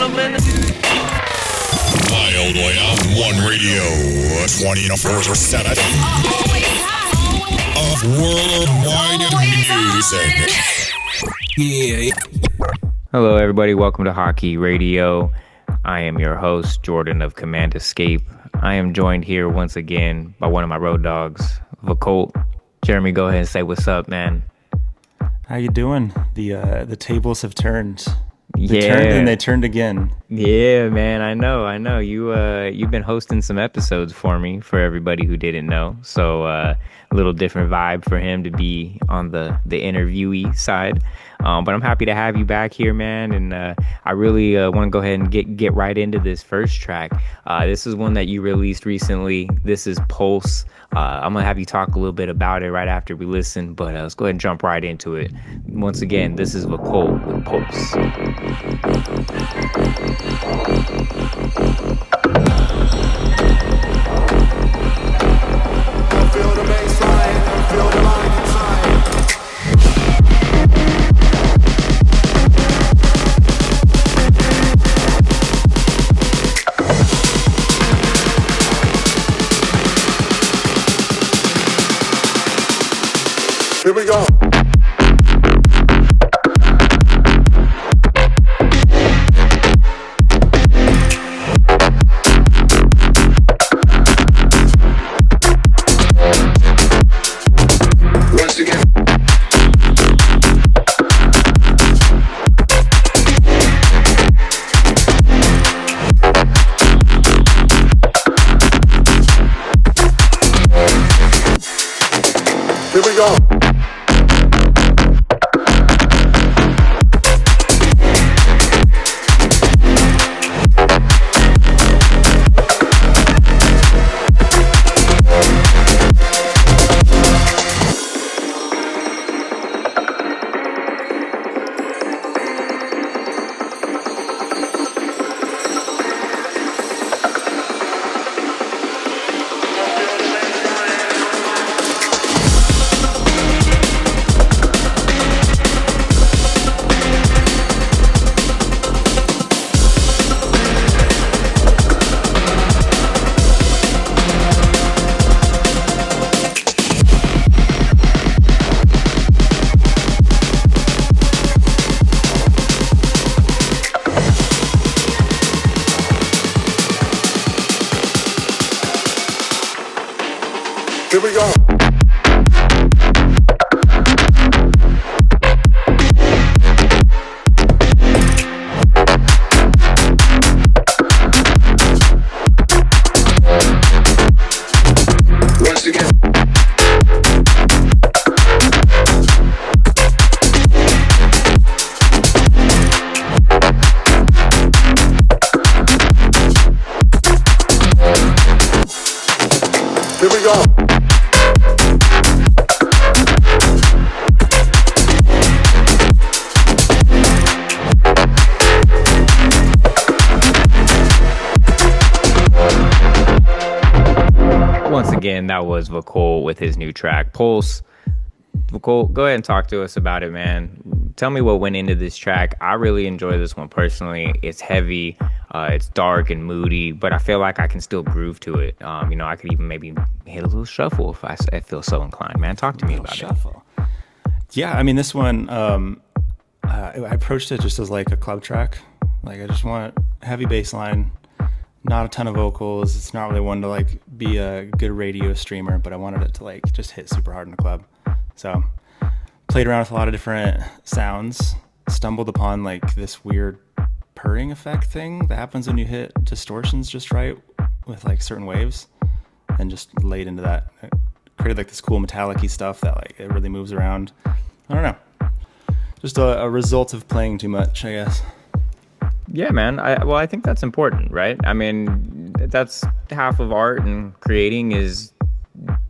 Wild Way on One Radio, 24/7 of worldwide music. Yeah. Hello, everybody. Welcome to Hockey Radio. I am your host, Jordan of CmdEsc. I am joined here once again by one of my road dogs, Vacult. Jeremy, go ahead and say what's up, man. How you doing? The tables have turned. They Yeah, turned and they turned again. yeah, man. I know. You've been hosting some episodes for me. For everybody who didn't know, so a little different vibe for him to be on the interviewee side. But I'm happy to have you back here, man. And I really want to go ahead and get right into this first track. This is one that you released recently. This is Pulse. I'm going to have you talk a little bit about it right after we listen, but let's go ahead and jump right into it. Once again, this is Vacult with Pulse. Feel the bass line, feel the line inside. Here we go. Once again. Here we go. Here we go. Once again. Here we go. Once again, that was Vacult with his new track, Pulse. Vacult, go ahead and talk to us about it, man. Tell me what went into this track. I really enjoy this one personally. It's heavy, it's dark and moody, but I feel like I can still groove to it. I could even maybe hit a little shuffle if I feel so inclined. Man, talk to me about Shuffle. Yeah, I mean, this one, I approached it just as like a club track. Like, I just want heavy bass line, not a ton of vocals. It's not really one to like be a good radio streamer, but I wanted it to like just hit super hard in the club. So played around with a lot of different sounds, stumbled upon like this weird purring effect thing that happens when you hit distortions just right with like certain waves, and just laid into that. It created like this cool metallic-y stuff that like it really moves around. I don't know. Just a result of playing too much, I guess. Yeah, man. I think that's important, right? I mean, that's half of art and creating is,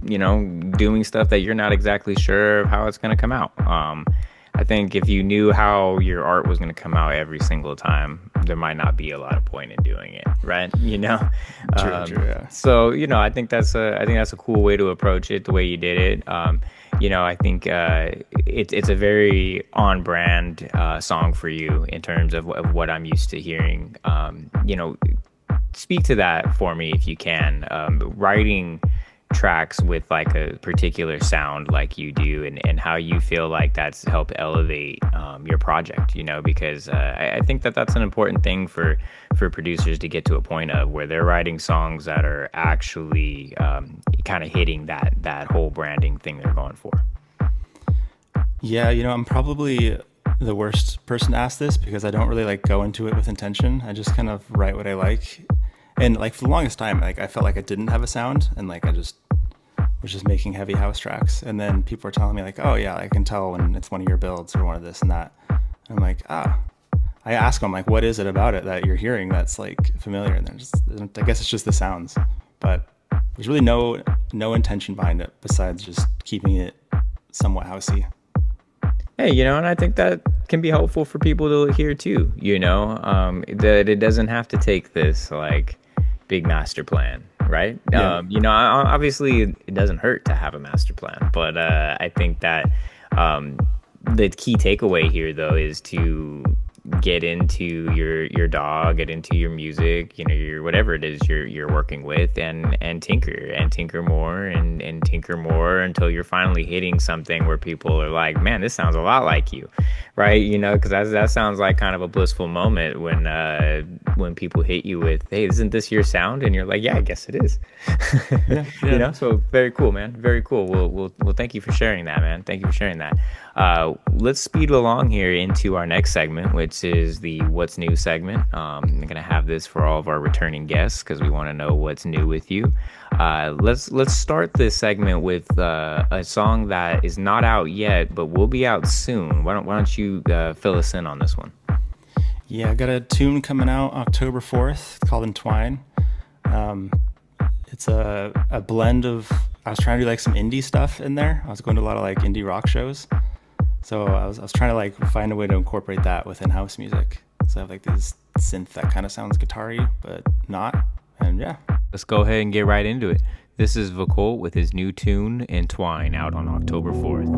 doing stuff that you're not exactly sure of how it's going to come out. I think if you knew how your art was going to come out every single time, there might not be a lot of point in doing it, right? True, yeah. So I think that's a cool way to approach it, the way you did it. I think it's a very on brand song for you in terms of what I'm used to hearing. Speak to that for me if you can. Writing tracks with like a particular sound like you do, and how you feel like that's helped elevate your project, because I think that's an important thing for producers to get to a point of where they're writing songs that are actually kind of hitting that whole branding thing they're going for. Yeah, I'm probably the worst person to ask this because I don't really like go into it with intention. I just kind of write what I like. And like for the longest time, like I felt like I didn't have a sound, and like I just was just making heavy house tracks. And then people were telling me like, oh yeah, I can tell when it's one of your builds or one of this and that. And I'm like, I ask them like, what is it about it that you're hearing that's like familiar? And I guess it's just the sounds, but there's really no intention behind it besides just keeping it somewhat housey. Hey, and I think that can be helpful for people to hear too, that it doesn't have to take this like big master plan, right? Yeah. Obviously it doesn't hurt to have a master plan, but I think that the key takeaway here though is to get into your dog, get into your music, your whatever it is you're working with, and tinker more and tinker more until you're finally hitting something where people are like, man, this sounds a lot like you, right? Because that sounds like kind of a blissful moment when people hit you with, hey, isn't this your sound? And you're like, yeah, I guess it is. Yeah. So very cool, man, very cool. Well, thank you for sharing that, man. Thank you for sharing that. Let's speed along here into our next segment, which is the What's New segment. I'm going to have this for all of our returning guests because we want to know what's new with you. Let's start this segment with a song that is not out yet, but will be out soon. Why don't you fill us in on this one? Yeah, I got a tune coming out October 4th called Entwine. It's a blend of, I was trying to do like some indie stuff in there. I was going to a lot of like indie rock shows. So I was trying to like find a way to incorporate that within house music. So I have like this synth that kind of sounds guitar-y, but not. And yeah. Let's go ahead and get right into it. This is Vacult with his new tune, Entwine, out on October 4th.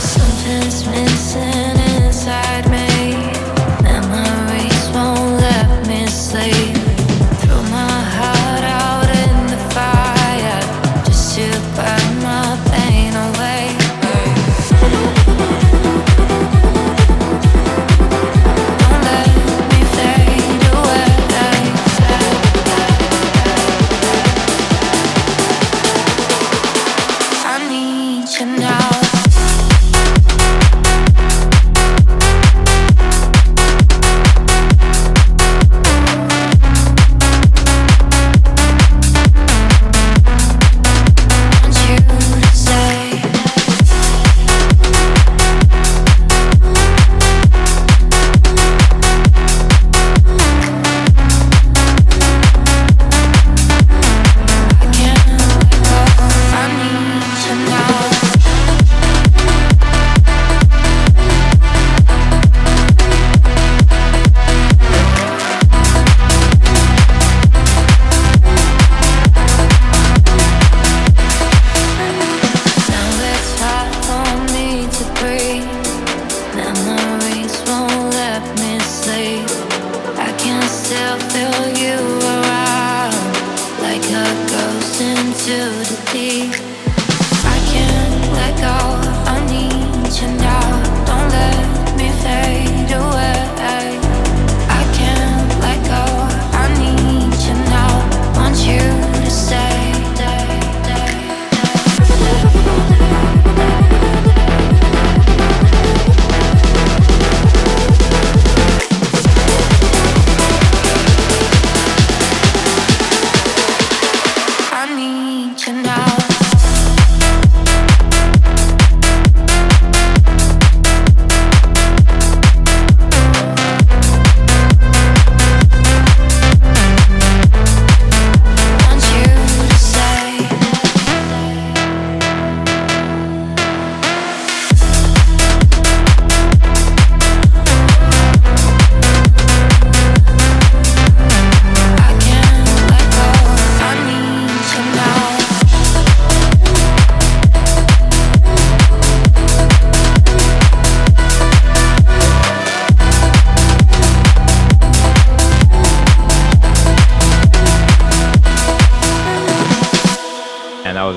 Something's missing inside me. Memories won't let me sleep. Throw my heart out in the fire just to burn my pain away.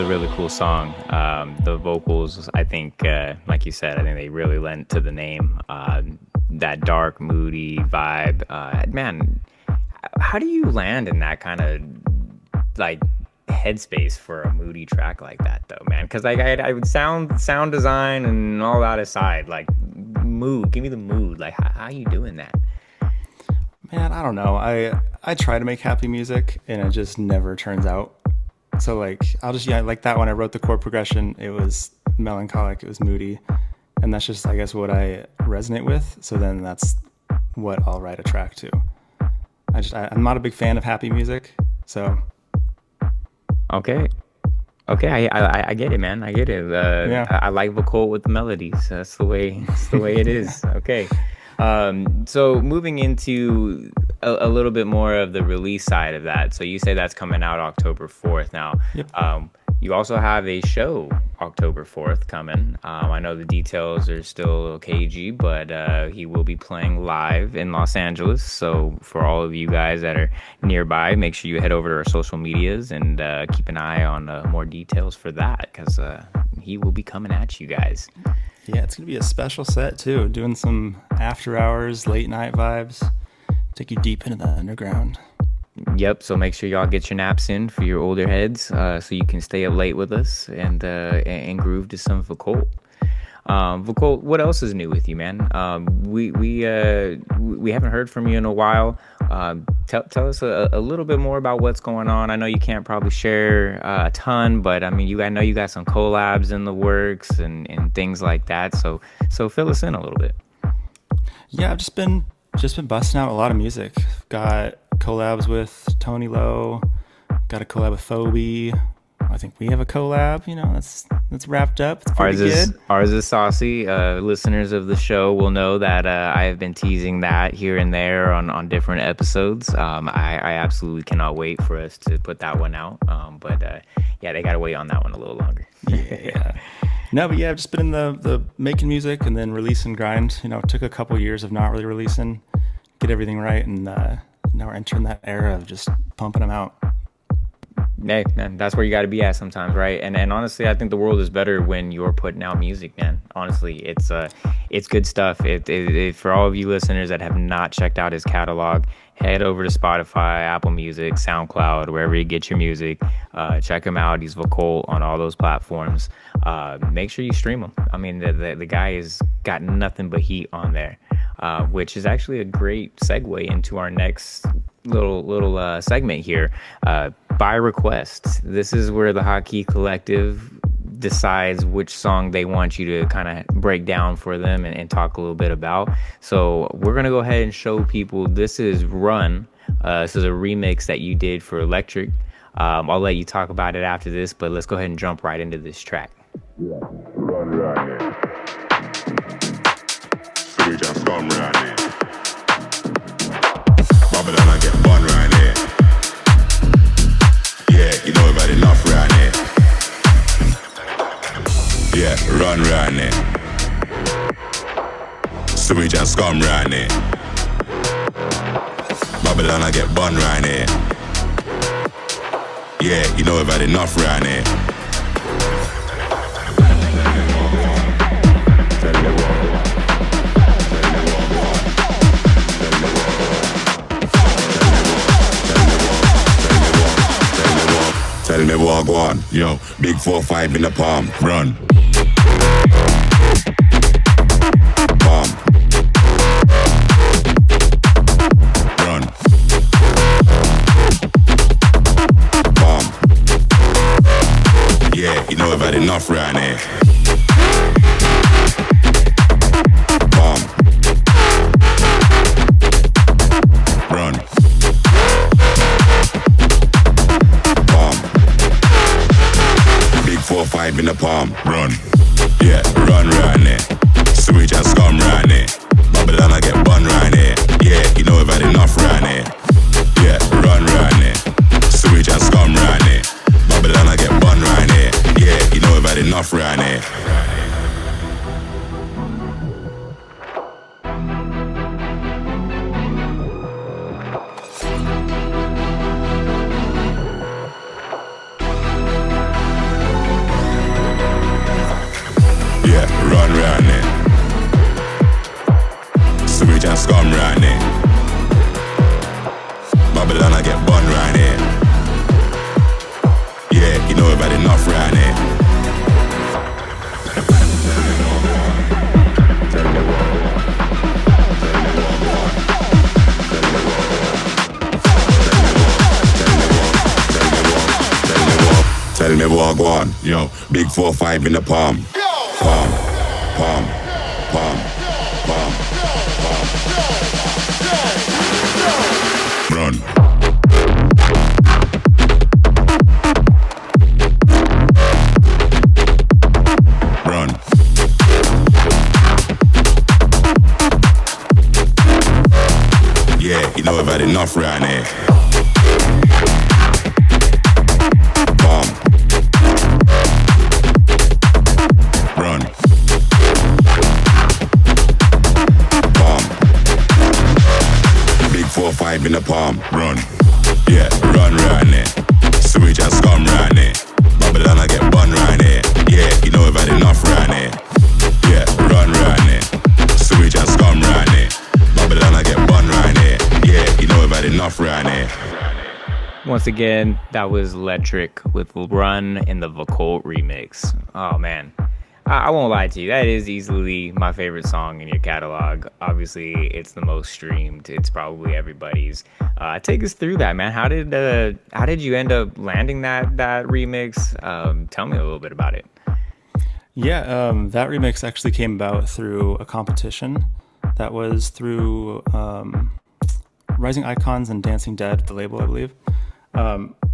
a really cool song. The vocals, I think, like you said, I think they really lent to the name. That dark, moody vibe. Man, how do you land in that kind of like headspace for a moody track like that, though, man? Because like I would sound design and all that aside, like mood. Give me the mood. Like how you doing that? Man, I don't know. I try to make happy music and it just never turns out. So like I'll just like that when I wrote the chord progression, it was melancholic, it was moody, and that's just I guess what I resonate with. So then that's what I'll write a track to. I'm not a big fan of happy music, so. Okay, I get it, man. I get it. Yeah. I like Vacult with the melodies. That's the way it is. Okay. So moving into a little bit more of the release side of that. So you say that's coming out October 4th now. Yep. You also have a show October 4th coming. I know the details are still cagey, but he will be playing live in Los Angeles. So for all of you guys that are nearby, make sure you head over to our social medias and keep an eye on more details for that, because he will be coming at you guys. Yeah, it's going to be a special set, too. Doing some after hours, late night vibes. Take you deep into the underground. Yep, so make sure y'all get your naps in for your older heads so you can stay up late with us and groove to some Vacult. Vacult, what else is new with you, man? We haven't heard from you in a while. Tell us a little bit more about what's going on. I know you can't probably share a ton, but I mean, I know you got some collabs in the works and things like that. So fill us in a little bit. Yeah, I've just been busting out a lot of music. Got collabs with Tony Lowe. Got a collab with Phoebe. I think we have a collab. You know, that's wrapped up. It's pretty good. Ours is saucy. Listeners of the show will know that I have been teasing that here and there on different episodes. I absolutely cannot wait for us to put that one out. But they got to wait on that one a little longer. Yeah. No, but yeah, I've just been in the making music and then release and grind. You know, it took a couple years of not really releasing, get everything right, and now we're entering that era of just pumping them out. Hey, man, that's where you got to be at sometimes, right? And honestly, I think the world is better when you're putting out music, man. Honestly, it's good stuff. It for all of you listeners that have not checked out his catalog, head over to Spotify, Apple Music, SoundCloud, wherever you get your music. Check him out. He's Vacult on all those platforms. Make sure you stream him. I mean, the guy has got nothing but heat on there, which is actually a great segue into our next little segment here. By request. This is where the Hotkey Collective decides which song they want you to kind of break down for them and talk a little bit about. So we're going to go ahead and show people this is Run. This is a remix that you did for Electric. I'll let you talk about it after this, but let's go ahead and jump right into this track. Yeah. Run right here. So we just come right here. Babylon, I get bun right here. Yeah, you know about enough right here. Yeah, run right here. So we just come right here. Babylon, I get bun right here. Yeah, you know about enough right here. Tell me what go on, yo, big 4-5 in the palm, run. Palm. Run. Palm. Yeah, you know I've had enough right here. Palm. Run. Palm. Big 4-5 in the palm, run. Yeah, run right there. So we just come right there. Babylon, I get bun right there. Yeah, you know we've had enough right there. Yeah, run right there. So we just come right there. Babylon, I get bun right there. Yeah, you know we've had enough right there. run round it. Sewage and scum round it. Babylon I get bun round it. Yeah, you know we've had enough round it. Tell me what go on, yo. Big 4-5 in the palm. Palm, palm, palm, palm, palm. Run. Run. Yeah, you know we've had enough round here. In the palm, run, yeah, run round it. Sewage and scum round it. Babylon I get bun round it. Yeah, you know we've had enough round it. Yeah, run round it. Sewage and scum round it. Babylon I get bun round it. Yeah, you know we've had enough round it. Once again, that was Electric with Run in the Vacult remix. Oh man, I won't lie to you, that is easily my favorite song in your catalog. Obviously, it's the most streamed. It's probably everybody's. Take us through that, man. How did you end up landing that remix? Tell me a little bit about it. Yeah, that remix actually came about through a competition that was through Rising Icons and Dancing Dead, the label, I believe.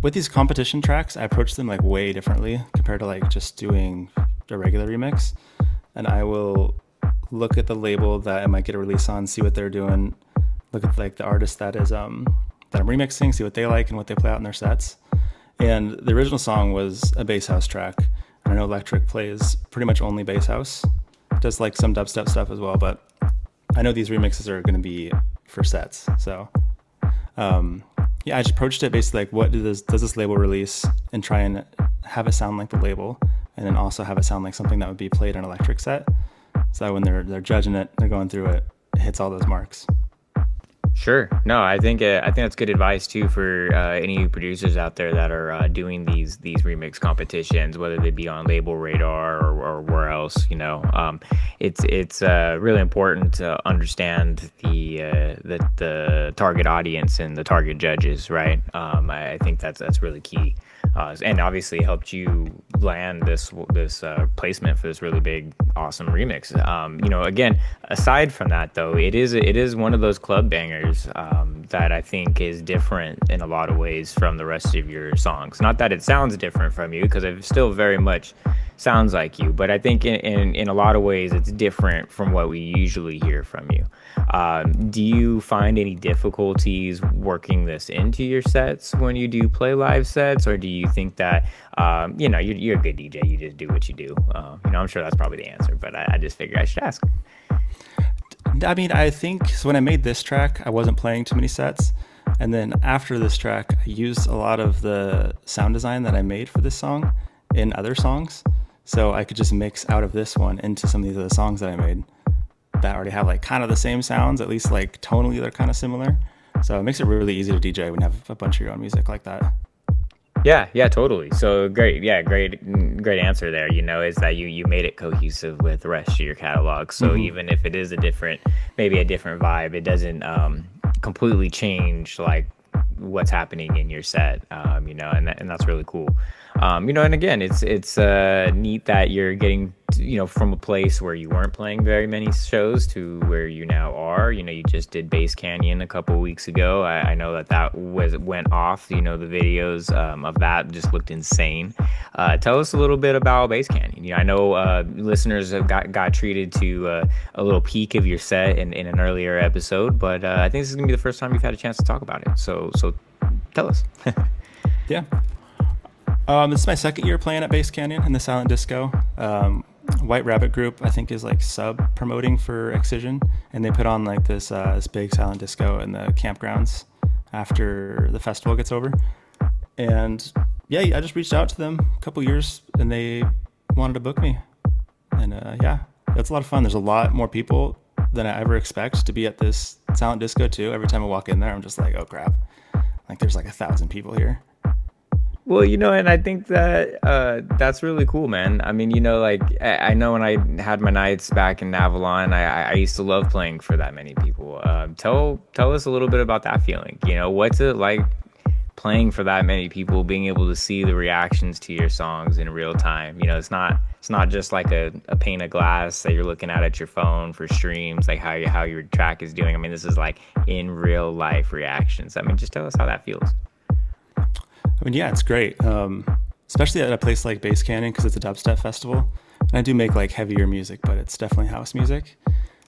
With these competition tracks, I approached them like way differently compared to like just doing a regular remix, and I will look at the label that I might get a release on, see what they're doing, look at like the artist that is that I'm remixing, see what they like and what they play out in their sets. And the original song was a bass house track, and I know Electric plays pretty much only bass house, does like some dubstep stuff as well, but I know these remixes are going to be for sets. So yeah, I just approached it basically like, what does this label release, and try and have it sound like the label, and then also have it sound like something that would be played on an Electric set. So that when they're judging it, they're going through it, it hits all those marks. Sure. No, I think that's good advice too for any producers out there that are doing these remix competitions, whether they be on Label Radar or where else. You know, it's really important to understand the target audience and the target judges, right? I think that's really key. And obviously helped you land this placement for this really big, awesome remix. You know, again, aside from that though, it is one of those club bangers that I think is different in a lot of ways from the rest of your songs. Not that it sounds different from you, because it still very much sounds like you, but I think in a lot of ways it's different from what we usually hear from you. Do you find any difficulties working this into your sets when you do play live sets, or do you think that you know, you're a good DJ, you just do what you do? You know, I'm sure that's probably the answer, but I just figured I should ask. I mean, I think so when I made this track, I wasn't playing too many sets, and then after this track, I used a lot of the sound design that I made for this song in other songs, so I could just mix out of this one into some of these other songs that I made that already have like kind of the same sounds, at least like tonally they're kind of similar. So it makes it really easy to DJ when you have a bunch of your own music like that. Yeah, totally. So great answer there. You know, is that you made it cohesive with the rest of your catalog. So even if it is maybe a different vibe, it doesn't completely change like what's happening in your set. You know, and that's really cool. You know, and again, it's neat that you're getting, you know, from a place where you weren't playing very many shows to where you now are. You know, you just did Bass Canyon a couple of weeks ago. I know that went off. You know, the videos of that just looked insane. Tell us a little bit about Bass Canyon. You know, I know listeners have got treated to a little peek of your set in an earlier episode, but I think this is gonna be the first time you've had a chance to talk about it. So tell us. Yeah. This is my second year playing at Bass Canyon in the Silent Disco. White Rabbit Group, I think, is like sub promoting for Excision, and they put on like this big Silent Disco in the campgrounds after the festival gets over. And yeah, I just reached out to them a couple years, and they wanted to book me. And yeah, It's a lot of fun. There's a lot more people than I ever expect to be at this silent disco too. Every time I walk in there, I'm just like, oh crap. Like there's like 1,000 people here. Well, and I think that that's really cool, man. I mean, like I know when I had my nights back in Avalon, I used to love playing for that many people. Tell us a little bit about that feeling. What's it like playing for that many people, being able to see the reactions to your songs in real time? It's not just like a pane of glass that you're looking at your phone for streams, like how your track is doing. I mean, this is like in real life reactions. I mean, just tell us how that feels. I mean, yeah, it's great. Especially at a place like Bass Canyon, because it's a dubstep festival. And I do make like heavier music, but it's definitely house music.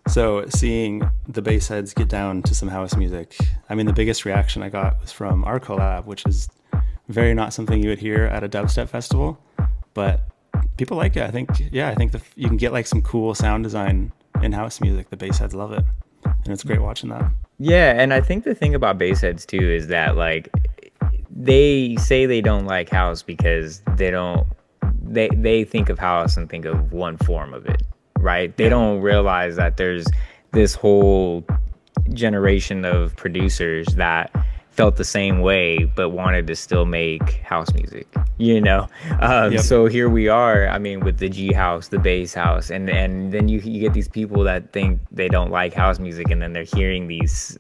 So seeing the bass heads get down to some house music, I mean, the biggest reaction I got was from our collab, which is very not something you would hear at a dubstep festival, but people like it. I think you can get like some cool sound design in house music. The bass heads love it, and it's great watching that. Yeah, and I think the thing about bass heads too is that like they say they don't like house because they think of house and think of one form of it, right? They don't realize that there's this whole generation of producers that felt the same way but wanted to still make house music, So here we are, I mean, with the G house, the bass house, and then you get these people that think they don't like house music, and then they're hearing these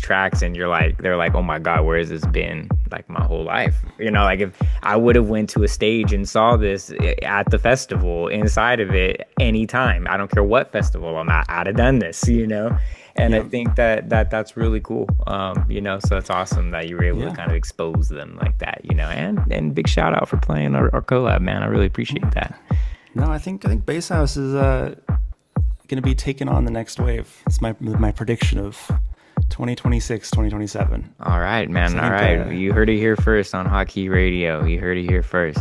tracks, and they're like, oh my god, where has this been like my whole life? Like if I would have went to a stage and saw this at the festival inside of it anytime, I don't care what festival I'm at, I'd have done this, And I think that's really cool, so it's awesome that you were able to kind of expose them like that, and big shout out for playing our collab, man. I really appreciate that. No, I think Bass House is going to be taking on the next wave. It's my prediction of 2026, 2027. All right, man. So all right. You heard it here first on Hotkey Radio. You heard it here first.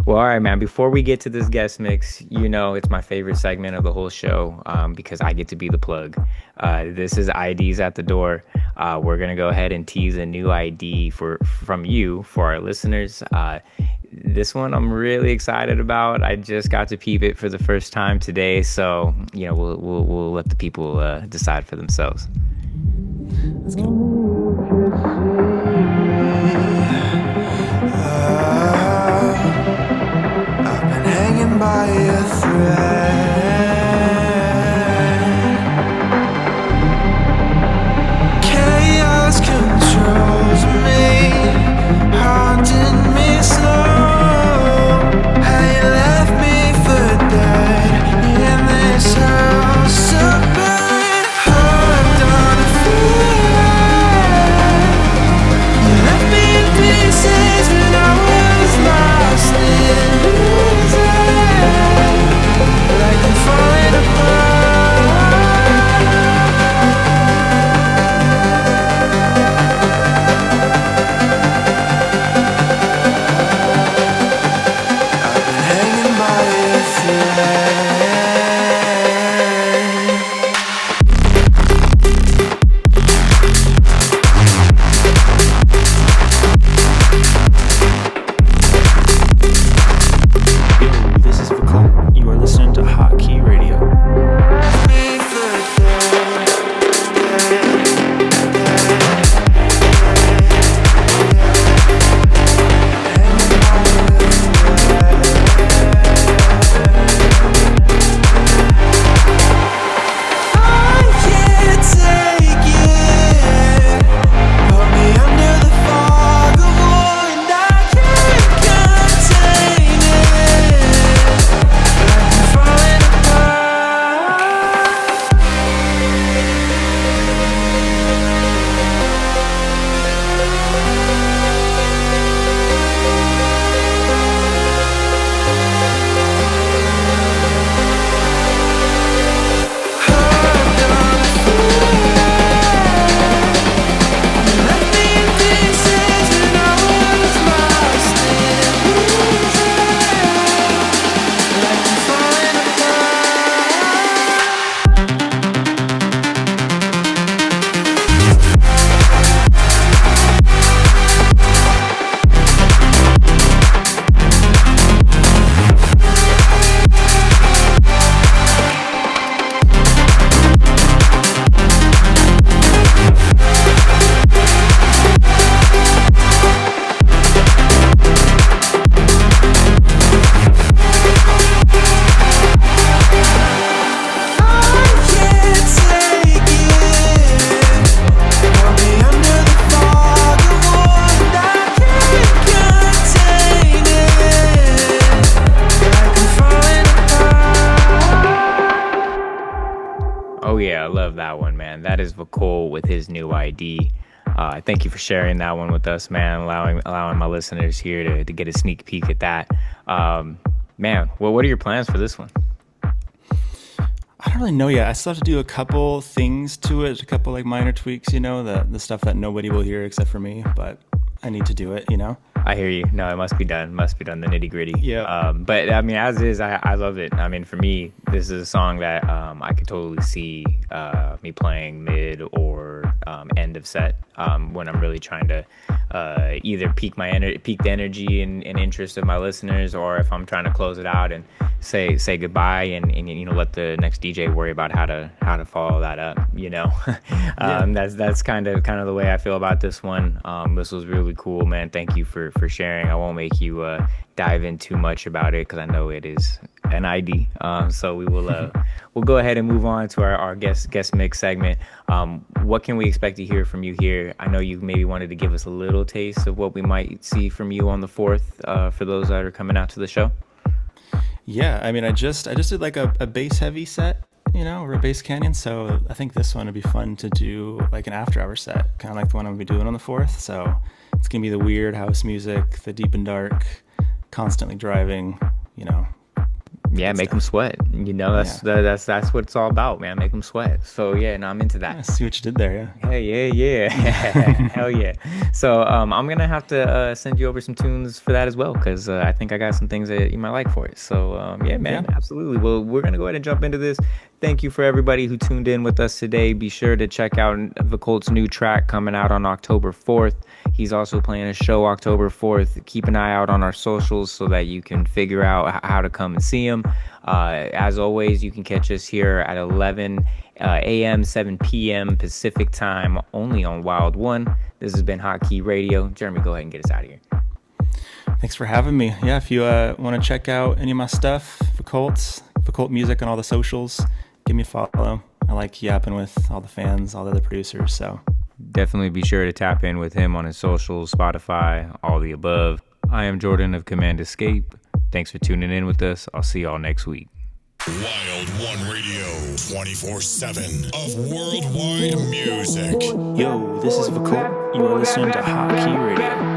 Well, all right, man. Before we get to this guest mix, it's my favorite segment of the whole show because I get to be the plug. This is IDs at the door. We're going to go ahead and tease a new ID from you for our listeners. This one I'm really excited about. I just got to peep it for the first time today. So, we'll let the people decide for themselves. Let's go. I've been hanging by a thread. Chaos controls me, haunting me slow. How you left me for dead in this house of pain. Hooked on a feeling. love that one, man. That is Vacult with his new ID. Thank you for sharing that one with us, man. Allowing my listeners here to get a sneak peek at that. Man, well, what are your plans for this one? I don't really know yet. I still have to do a couple things to it, a couple like minor tweaks, you know, the stuff that nobody will hear except for me, but I need to do it, you know? I hear you. No, it must be done. Must be done, the nitty gritty. Yeah. But I mean, as is, I love it. I mean, for me, this is a song that I could totally see me playing mid or end of set when I'm really trying to either peak the energy and interest of my listeners, or if I'm trying to close it out and say goodbye and you know, let the next DJ worry about how to follow that up. You know, that's kind of the way I feel about this one. This was really cool, man. Thank you for sharing. I won't make you dive in too much about it because I know it is an ID. So we will we'll go ahead and move on to our guest mix segment. What can we expect to hear from you here? I know you maybe wanted to give us a little taste of what we might see from you on the 4th for those that are coming out to the show. Yeah, I mean, I just did like a bass heavy set, you know, or a bass canyon. So I think this one would be fun to do like an after hour set, kind of like the one I'm gonna be doing on the 4th. So it's gonna be the weird house music, the deep and dark, constantly driving, you know. Yeah, make them sweat. You know, that's what it's all about, man. Make them sweat. So yeah, no, I'm into that. I see what you did there, yeah. Hey, yeah. Hell yeah. So I'm gonna have to send you over some tunes for that as well, because I think I got some things that you might like for it. So yeah, man, absolutely. Well, we're gonna go ahead and jump into this. Thank you for everybody who tuned in with us today. Be sure to check out Vacult's new track coming out on October 4th. He's also playing a show October 4th. Keep an eye out on our socials so that you can figure out how to come and see him. As always, you can catch us here at 11 a.m., 7 p.m. Pacific time, only on Wild One. This has been Hotkey Radio. Jeremy, go ahead and get us out of here. Thanks for having me. Yeah, if you want to check out any of my stuff, Vacult Music on all the socials, give me a follow. I like yapping with all the fans, all the other producers, so... Definitely be sure to tap in with him on his socials, Spotify, all the above. I am Jordan of CmdEsc. Thanks for tuning in with us. I'll see y'all next week. Wild One Radio, 24/7 of worldwide music. Yo, this is Vacult. You are listening to Hotkey Radio.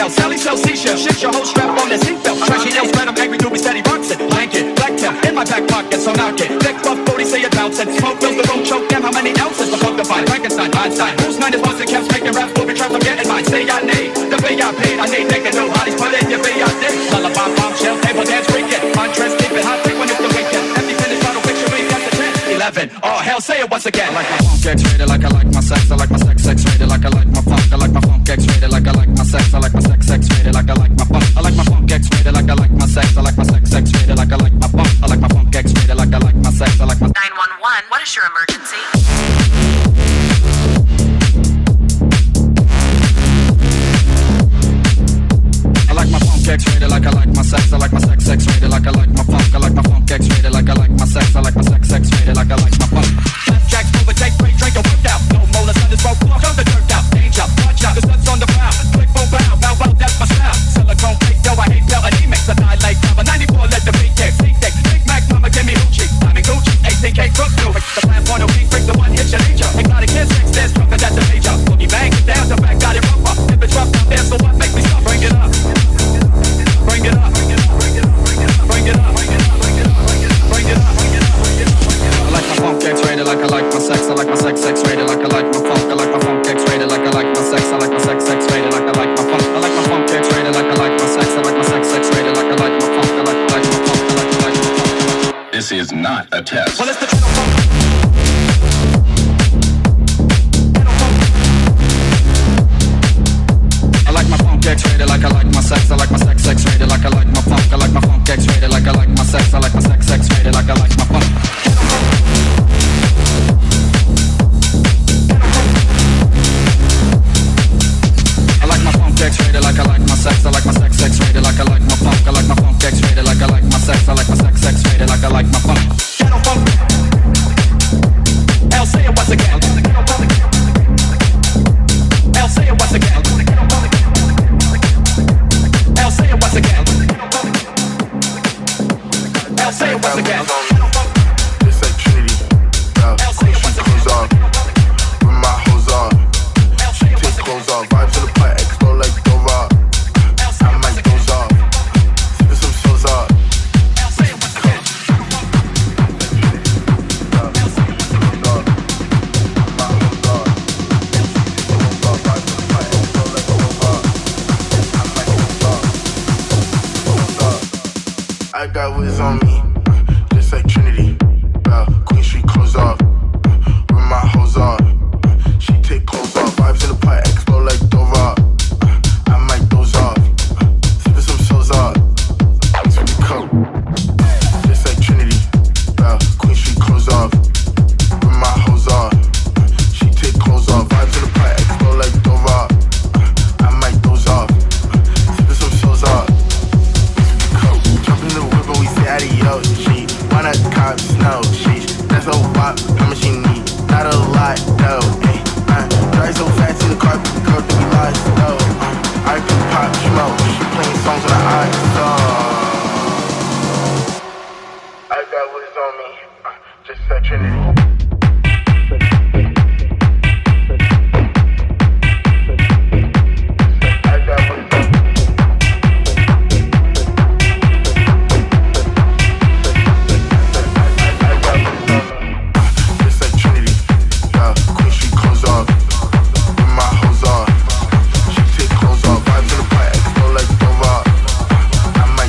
yell. Sally sells seashells. Shift your whole strap on that seatbelt. Trashy yells, man, I'm angry, doobie steady rocks it. Blanket, black tail in my back pocket, so knock it. Thick buff booty, say it bouncing. Smoke fills the room, choke down. How many ounces to fuck the fine? Frankenstein, Einstein. Who's nine is once it kept making raps, movie traps, I'm getting mine. Say I need the way I paid. I need naked, nobody's put in your way I did. Lullaby, bombshell, table dance, weekend. Contrast, keep it hot, quick when it's the weekend. Empty finish, bottle picture, we got the 10, 11. Oh hell, say it once again. I like my funk X-rated, like I like my sex. I like my sex X-rated, like I like my funk. I like my funk X-rated, like I like my sex. I like my sex X-rated, like I like my funk. I like my funk X-rated, like I like my sex. I like my sex X-rated, like I like my funk. I like my funk X-rated, like I like my sex. I like my 911, what is your emergency? I like my funk X-rated, like I like my sex. I like my sex X-rated, like I like my funk. I like my funk X-rated, like I like my sex. I like my sex X-rated, like I like my funk. Left jacks, overtake, break, drink, and work out. No more, let's let this roll, walk on the dirt out. Danger, watch out, the sun's on the prowl. Click, boom, bow, bow, bow, that's my style. Silicone fake, yo, I hate bell, and he makes a die like that. But 94, let the beat kick, C-Dick, Big Mac, mama, give me hoochie. I'm in Gucci, 18K, crook, do it. The plan, one, king, break the one, hit your nature. Exotic kids, sex, dance, drunk, and that's a major. Boogie bang, get down, the back, got it rougher. If it's rough out there, so what makes me stop? Bring it up. Bring it up, bring it up, bring it up, bring it up, bring it up, bring it up, bring it up, bring it up, bring it up, bring it up, bring it up, bring it up. I like my funk X-rated, like I like my sex. I like my sex X-rated, like I like my funk. I like my funk X-rated, like I like my sex. I like my sex X-rated, like I like my funk. I like my funk X-rated, like I like my sex. I like my sex X-rated, like I like my funk. I like my funk. I like my funk. This is not a test. Well, it's the Ghetto Funk. I like my funk X-rated, like I like my sex. I like my sex X-rated, like I like my funk. I like my funk X-rated, like I like my sex. I like my sex X-rated, like I like my funk. I like my funk X-rated, like I like my sex. I like my sex X-rated, like I like my funk. I like my funk X-rated, like I like my sex. I like my sex X-rated, like I like my funk. Ghetto funk. I'll say it once again. I'll say it once again. I'll say it once again. I'll say it once again. It's like Trinity. I'll say it once again. Clothes off. With my hose off. Take clothes off. Vibes in the pot. Explode like Dover. I might doze off. Sipping some shows off. I'll say it once again. I got whiz on me, just like Trinity. Queen Street clothes off, with my hose off. She take clothes off, vibes in the pot, explode like Dover. I might doze off, sipping some shows off. Sweet the cup, just like Trinity. Queen Street clothes off, with my hose off. She take clothes off, vibes in the pot, explode like Dover. I might doze off, sipping some shows off. Jump in the whip and we say adios, she wanna cop snow, sheesh. That's a wop, how much she need? Not a lot, no, ayy. Drive so fast in the car, girl, think we lost, no. I can pop smoke, she playing songs on the iPhone. I got what is on me, just like Trinity. I might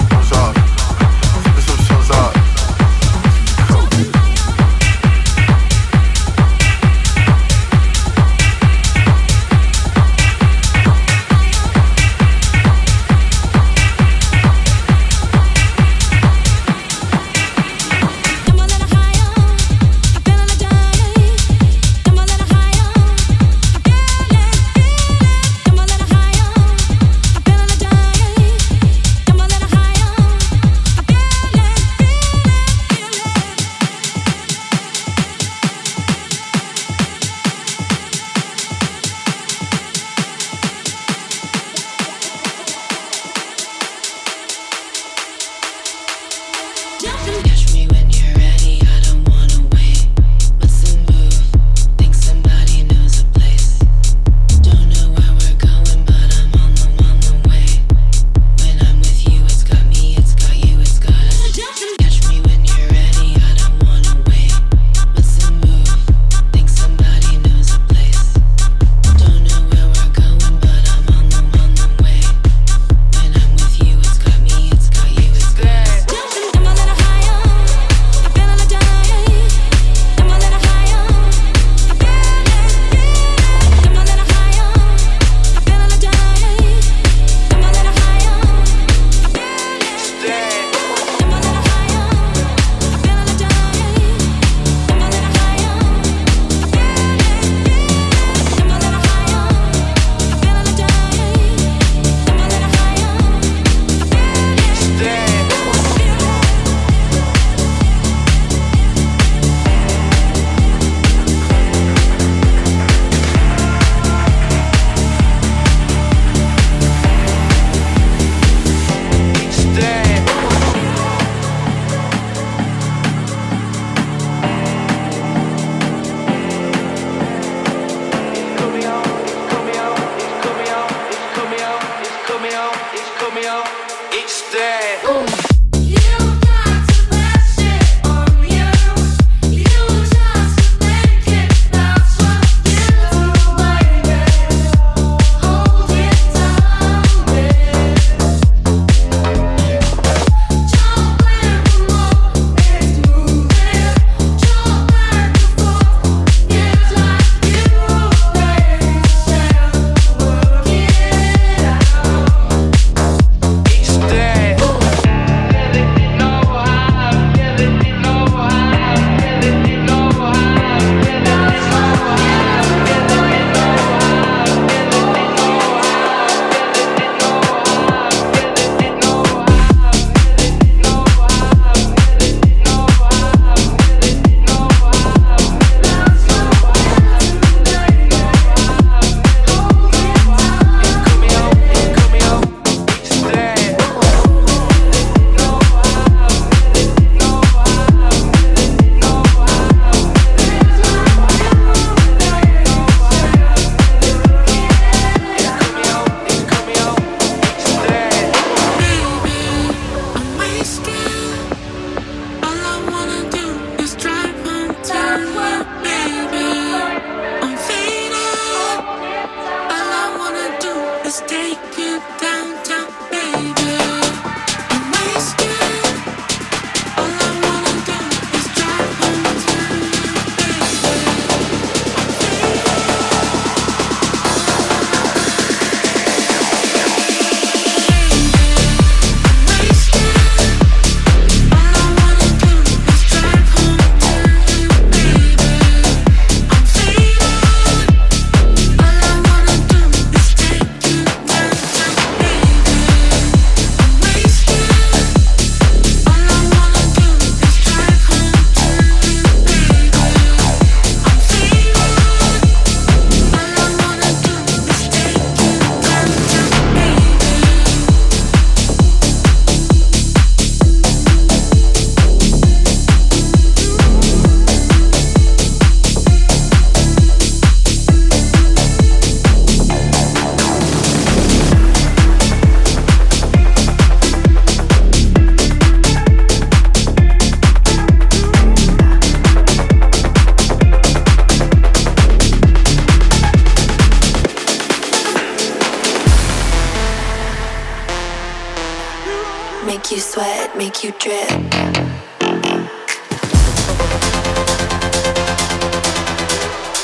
you sweat, make you drip.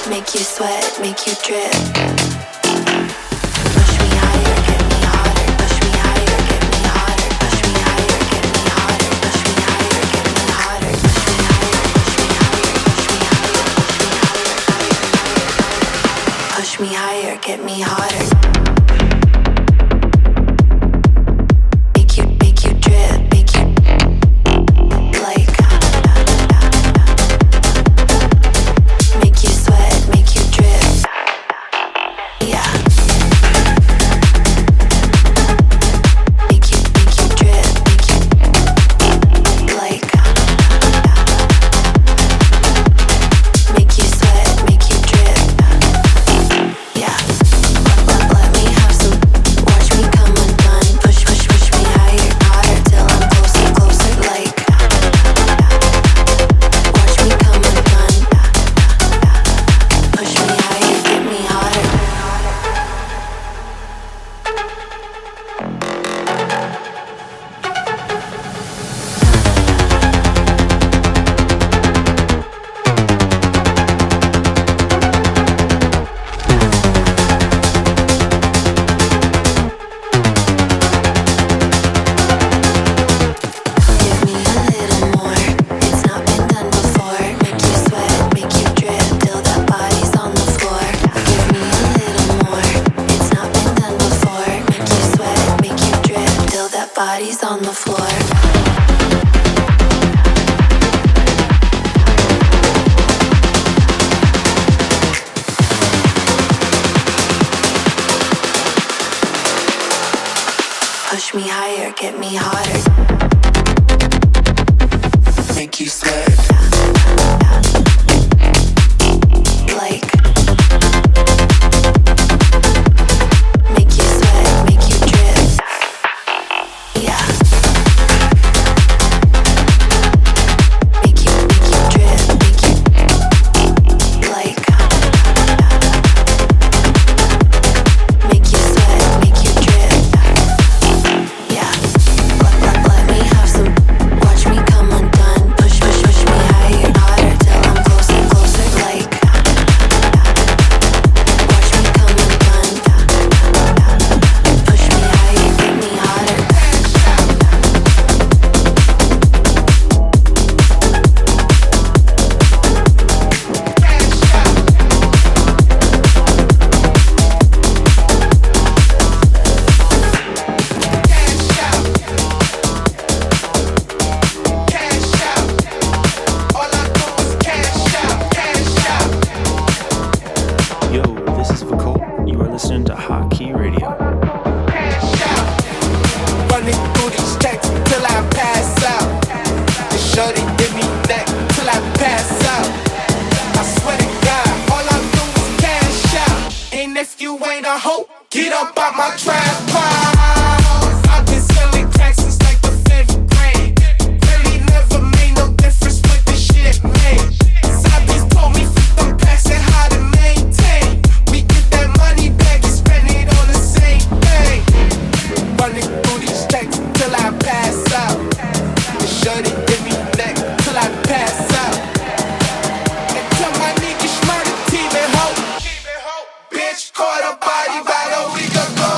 Make you sweat, make you drip. Push me higher, get me harder. Push me higher, get me harder. Push me higher, get me harder. Push me higher, get me harder. Push me higher, push me higher, push me higher, push me higher, push me higher, get me harder. Bodies on the floor. Push me higher, get me harder. Make you sweat. Like make you sweat, make you drip. Yeah. Make you drip, make you like make you sweat, make you drip. Yeah. Let me have some. Watch me come undone. Push me higher, harder till I'm closer, closer. Like watch me come undone. Push me higher, get me harder. Yo, this is Vacult. You are listening to Hot Key Radio. Running through these checks till I pass out. The shorty give me neck till I pass out. I swear to God, all I do is cash out. And if you ain't a hoe, get up out my trap house. I've been selling crack since like the 5th grade. Really never made no difference with the shit made. Zombies told me flip them packs and how to maintain. We get that money back and spend it on the same thing. Running through these checks till I pass out. The shorty give me neck till I pass out. And tell my niggas murder team and hope. Bitch caught a body by the week ago.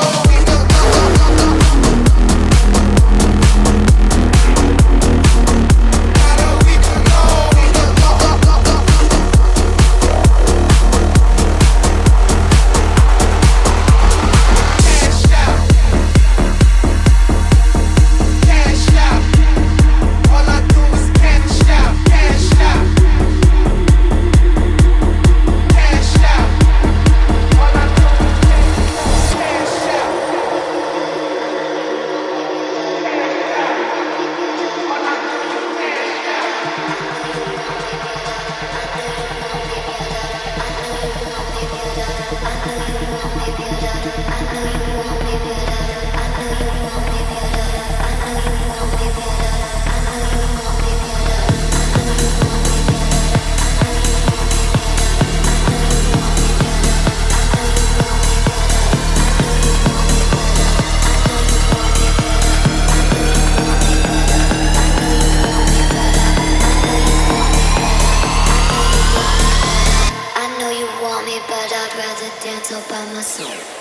dance all by myself.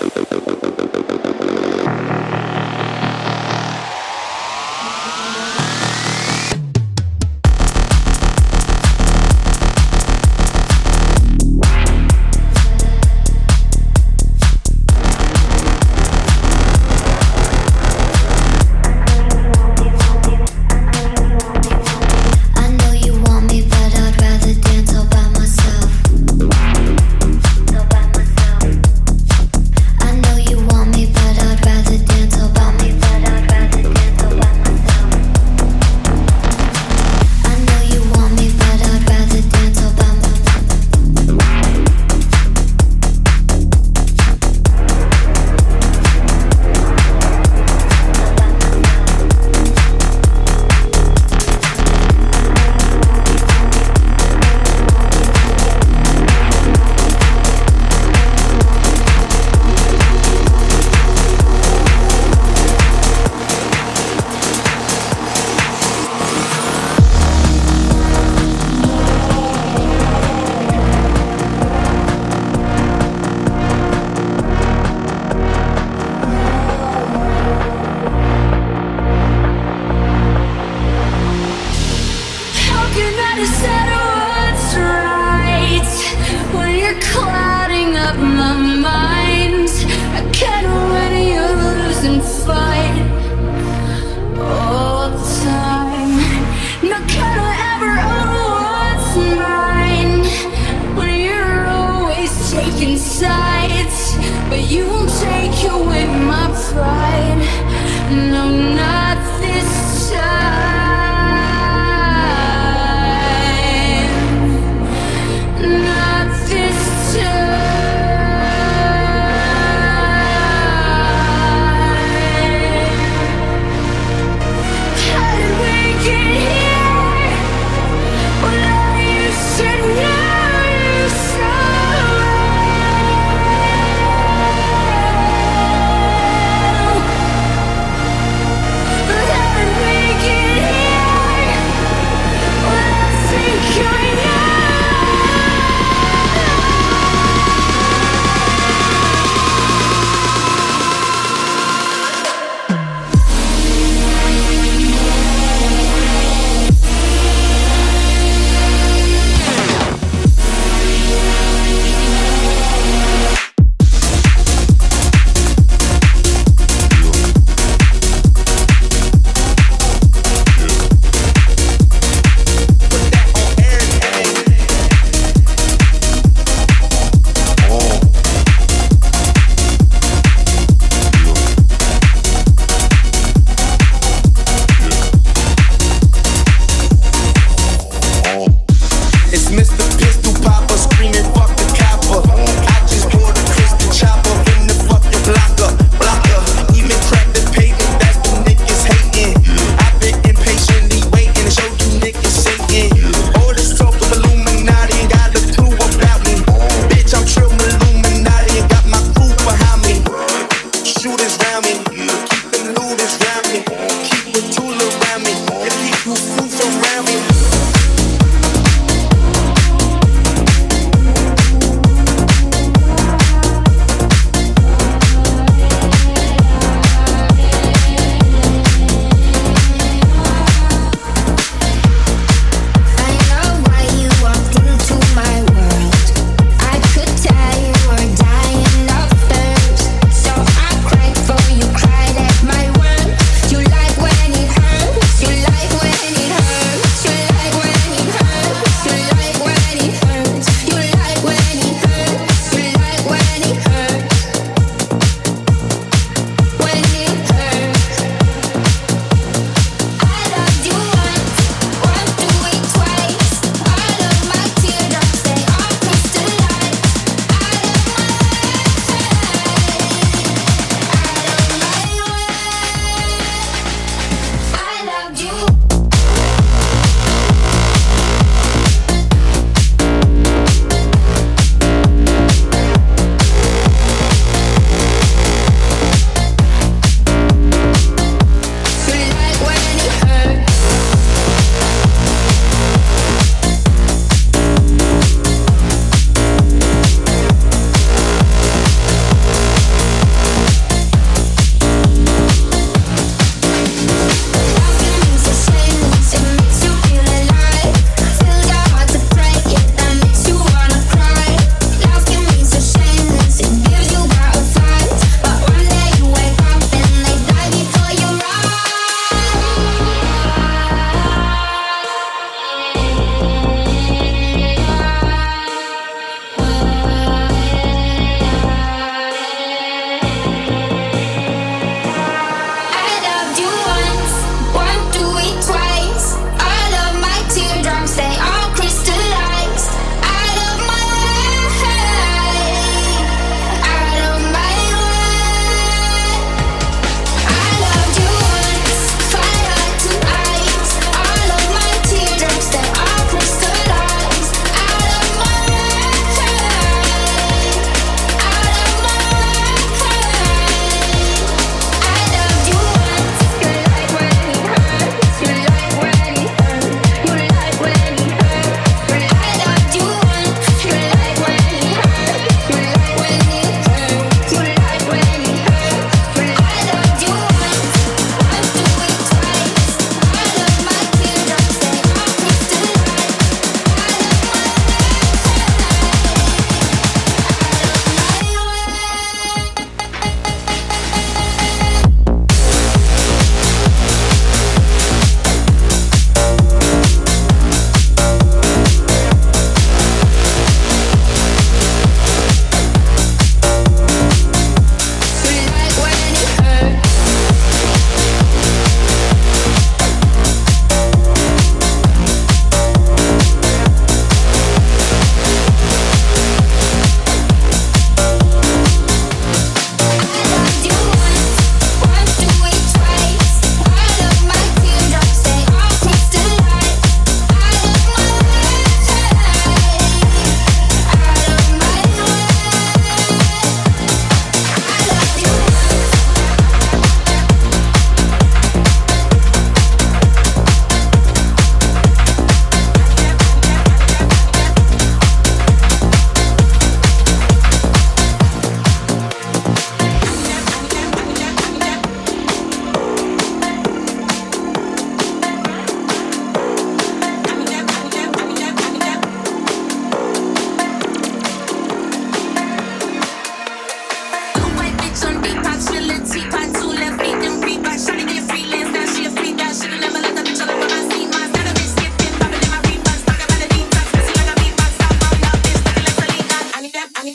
You want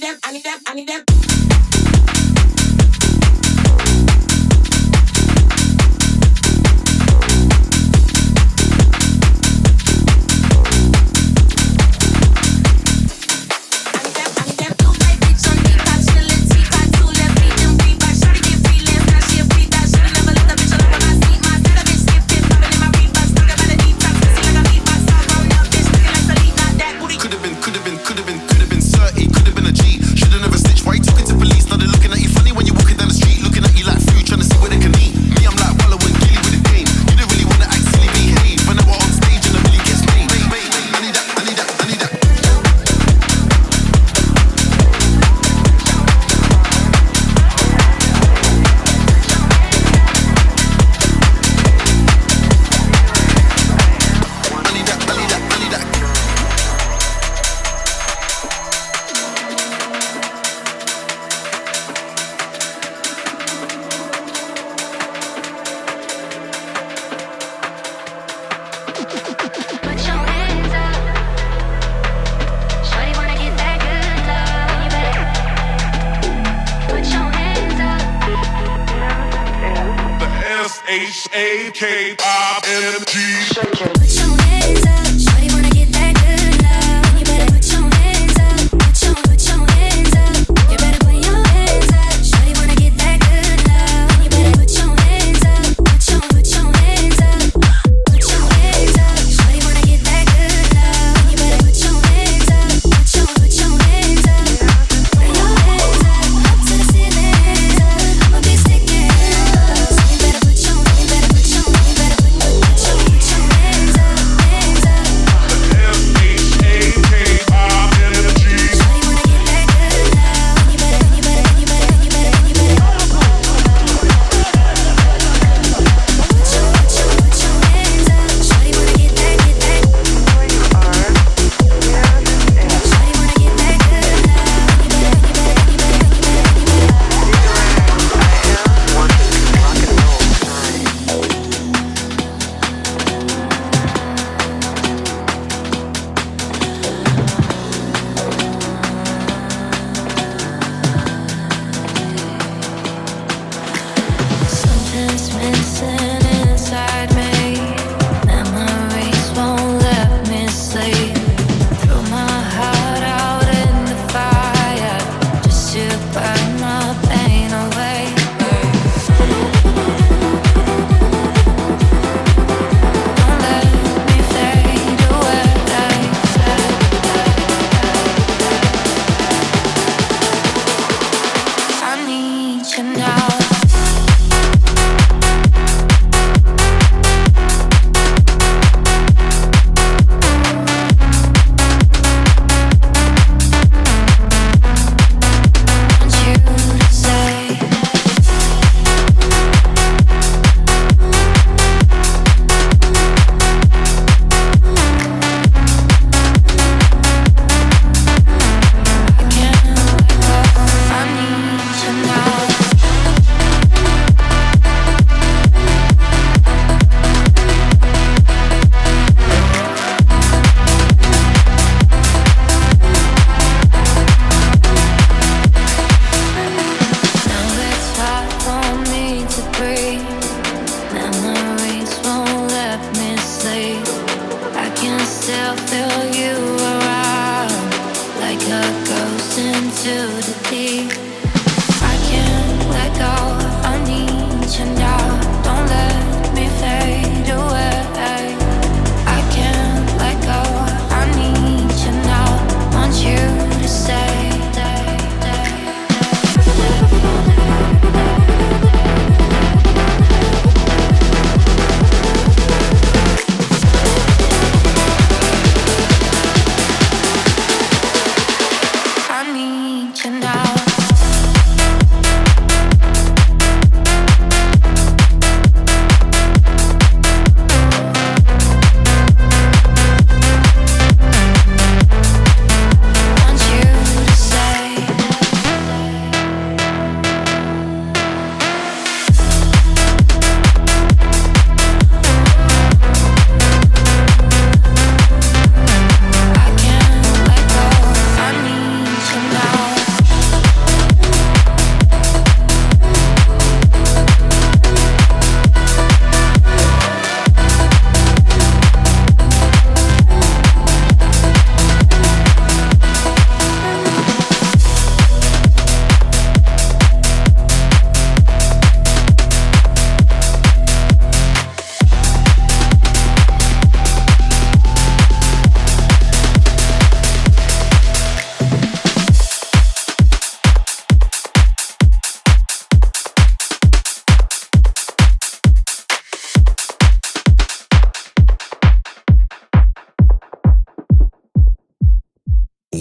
now.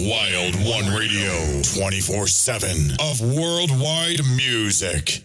Wild One Radio, 24/7 of worldwide music.